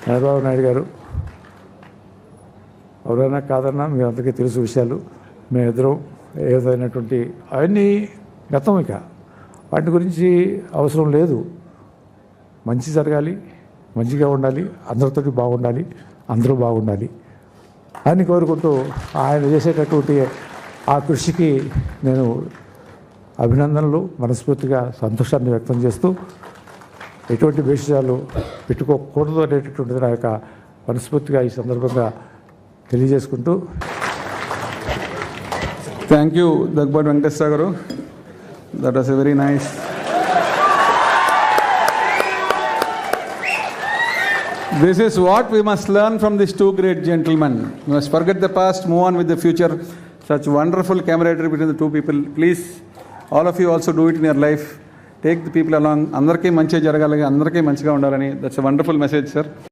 చంద్రబాబు నాయుడు గారు ఎవరైనా కాదన్నా మీ అందరికీ తెలుసు విషయాలు. మేమిద్దరం ఏ విధమైనటువంటి అవన్నీ గతం, ఇక వాటి గురించి అవసరం లేదు. మంచి జరగాలి, మంచిగా ఉండాలి, అందరితోటి బాగుండాలి, అందరూ బాగుండాలి అని కోరుకుంటూ ఆయన చేసేటటువంటి ఆ కృషికి నేను అభినందనలు, మనస్ఫూర్తిగా సంతోషాన్ని వ్యక్తం చేస్తూ ఎటువంటి విషయాలు పెట్టుకోకూడదు అనేటటువంటిది నా యొక్క మనస్ఫూర్తిగా ఈ సందర్భంగా తెలియజేసుకుంటూ. థ్యాంక్ యూ దగ్గుబాటి వెంకటేశ్వర గారు. That was a very nice. This is what we must learn from these two great gentlemen. We must forget the past, move on with the future. Such wonderful camaraderie between the two people. Please, all of you also do it in your life. Take the people along. Andarki manchiga jaragali, andarki manchiga undalani. That's a wonderful message, sir.